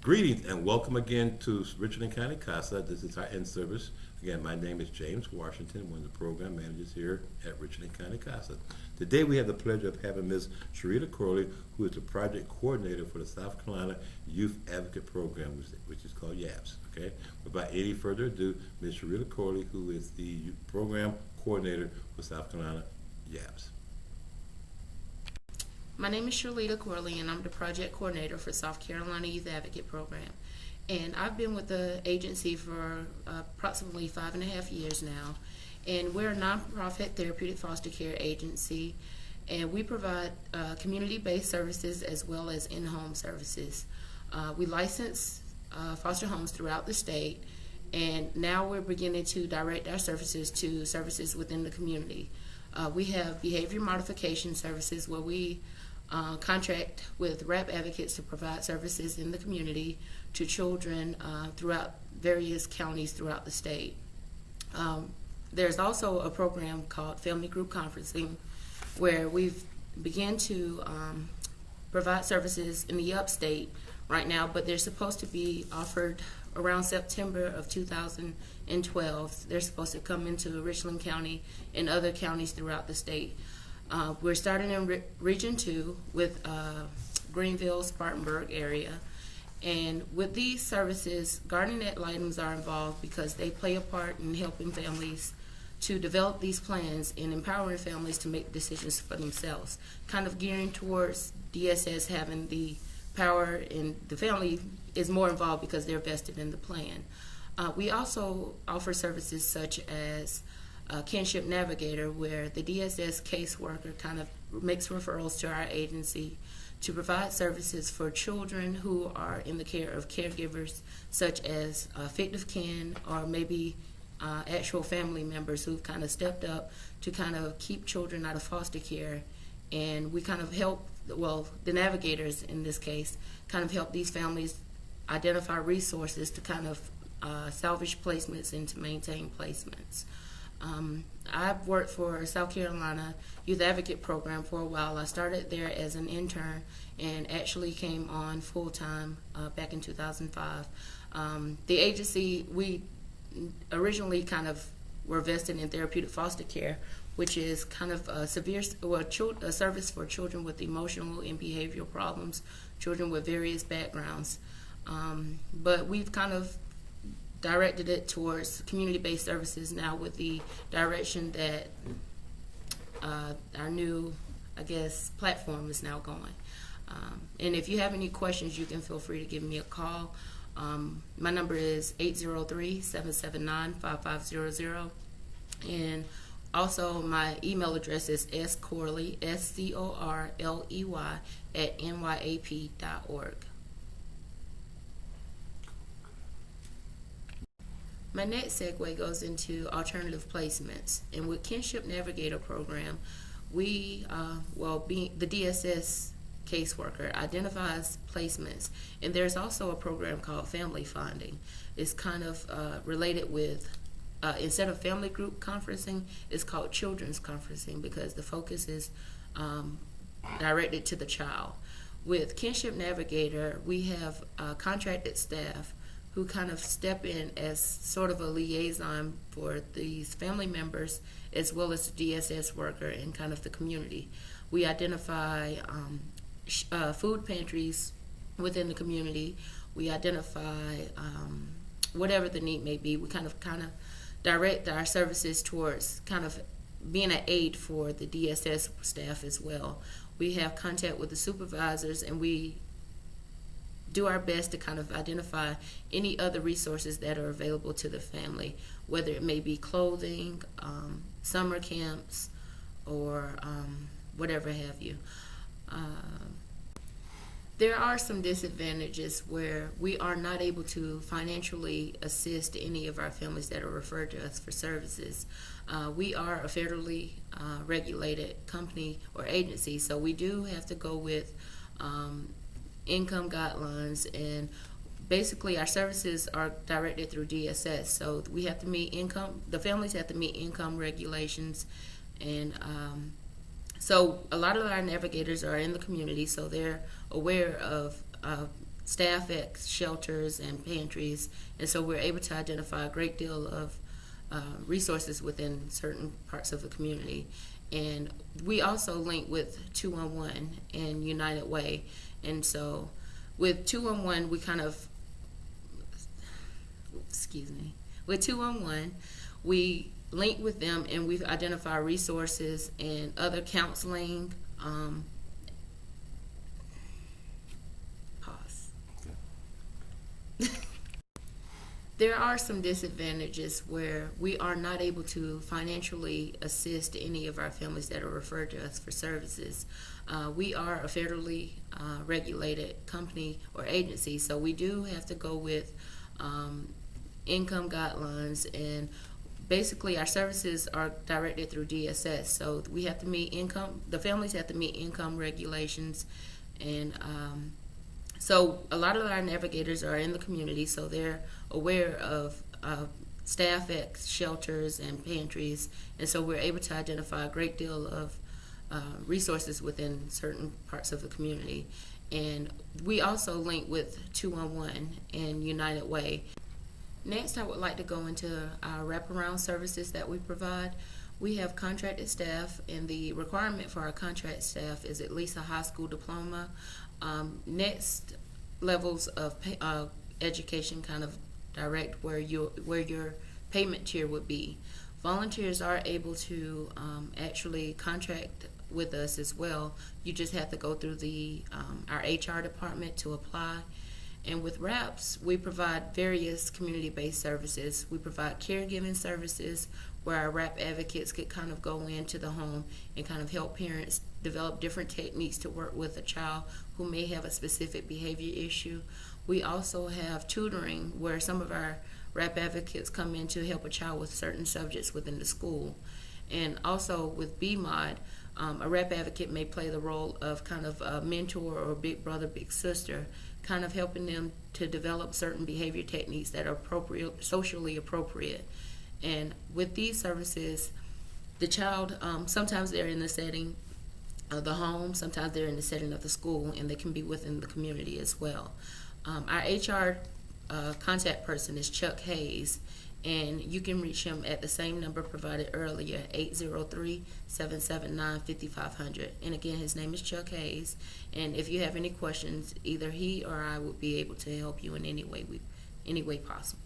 Greetings and welcome again to Richland County CASA. This is our in-service. Again, my name is James Washington, one of the program managers here at Richland County CASA. Today we have the pleasure of having Ms. Sharita Corley, who is the project coordinator for the South Carolina Youth Advocate Program, which is called YAPS. Okay. Without any further ado, Ms. Sharita Corley, who is the program coordinator for South Carolina YAPS. My name is Sharita Corley, and I'm the project coordinator for South Carolina Youth Advocate Program. And I've been with the agency for approximately 5.5 years now. And we're a nonprofit therapeutic foster care agency, and we provide community-based services as well as in-home services. We license foster homes throughout the state, and now we're beginning to direct our services to services within the community. We have behavior modification services where we contract with RAP advocates to provide services in the community to children throughout various counties throughout the state. There's also a program called Family Group Conferencing where we've begun to provide services in the upstate right now, but they're supposed to be offered around September of 2012. They're supposed to come into Richland County and other counties throughout the state. We're starting in Region 2 with Greenville, Spartanburg area. And with these services, guardian ad litems are involved because they play a part in helping families to develop these plans and empowering families to make decisions for themselves, kind of gearing towards DSS having the power, and the family is more involved because they're vested in the plan. We also offer services such as Kinship Navigator, where the DSS caseworker kind of makes referrals to our agency to provide services for children who are in the care of caregivers such as fictive kin or maybe actual family members who've kind of stepped up to kind of keep children out of foster care. And we kind of help, well, the navigators in this case, kind of help these families identify resources to kind of salvage placements and to maintain placements. I've worked for South Carolina Youth Advocate Program for a while. I started there as an intern and actually came on full-time back in 2005. The agency, we originally kind of were vested in therapeutic foster care, which is kind of a a service for children with emotional and behavioral problems, children with various backgrounds. But we've kind of directed it towards community-based services now with the direction that our new, I guess, platform is now going. And if you have any questions, you can feel free to give me a call. My number is 803-779-5500. And also my email address is scorley, SCORLEY, @nyap.org. My next segue goes into alternative placements. And with Kinship Navigator program, we, being the DSS caseworker, identifies placements. And there's also a program called Family Finding. It's kind of related with, instead of family group conferencing, it's called children's conferencing because the focus is directed to the child. With Kinship Navigator, we have contracted staff who kind of step in as sort of a liaison for these family members as well as the DSS worker and kind of the community. We identify food pantries within the community. We identify whatever the need may be. We kind of direct our services towards kind of being an aid for the DSS staff as well. We have contact with the supervisors, and we do our best to kind of identify any other resources that are available to the family, whether it may be clothing, summer camps, or whatever have you. There are some disadvantages where we are not able to financially assist any of our families that are referred to us for services. We are a federally regulated company or agency, so we do have to go with income guidelines, and basically our services are directed through DSS, so we have to meet the families have to meet income regulations, and so a lot of our navigators are in the community, so they're aware of staff at shelters and pantries, and so we're able to identify a great deal of resources within certain parts of the community. And we also link with 211 and United Way, and so with 211 we kind of, with 211 we link with them, and we've identified resources and other counseling. Pause. There are some disadvantages where we are not able to financially assist any of our families that are referred to us for services. We are a federally regulated company or agency, so we do have to go with income guidelines, and basically our services are directed through DSS, so we have to meet the families have to meet income regulations, and so a lot of our navigators are in the community, so they're aware of staff at shelters and pantries, and so we're able to identify a great deal of resources within certain parts of the community. And we also link with 211 and United Way. Next, I would like to go into our wraparound services that we provide. We have contracted staff, and the requirement for our contract staff is at least a high school diploma. Next levels of education kind of direct where your payment tier would be. Volunteers are able to actually contract with us as well. You just have to go through our HR department to apply. And with RAPS, we provide various community-based services. We provide caregiving services where our RAP advocates could kind of go into the home and kind of help parents develop different techniques to work with a child who may have a specific behavior issue. We also have tutoring where some of our RAP advocates come in to help a child with certain subjects within the school. And also with BMOD, a RAP advocate may play the role of kind of a mentor or big brother, big sister, kind of helping them to develop certain behavior techniques that are appropriate, socially appropriate. And with these services, the child, sometimes they're in the setting of the home, sometimes they're in the setting of the school, and they can be within the community as well. Our HR contact person is Chuck Hayes, and you can reach him at the same number provided earlier, 803-779-5500. And again, his name is Chuck Hayes, and if you have any questions, either he or I would be able to help you in any way possible.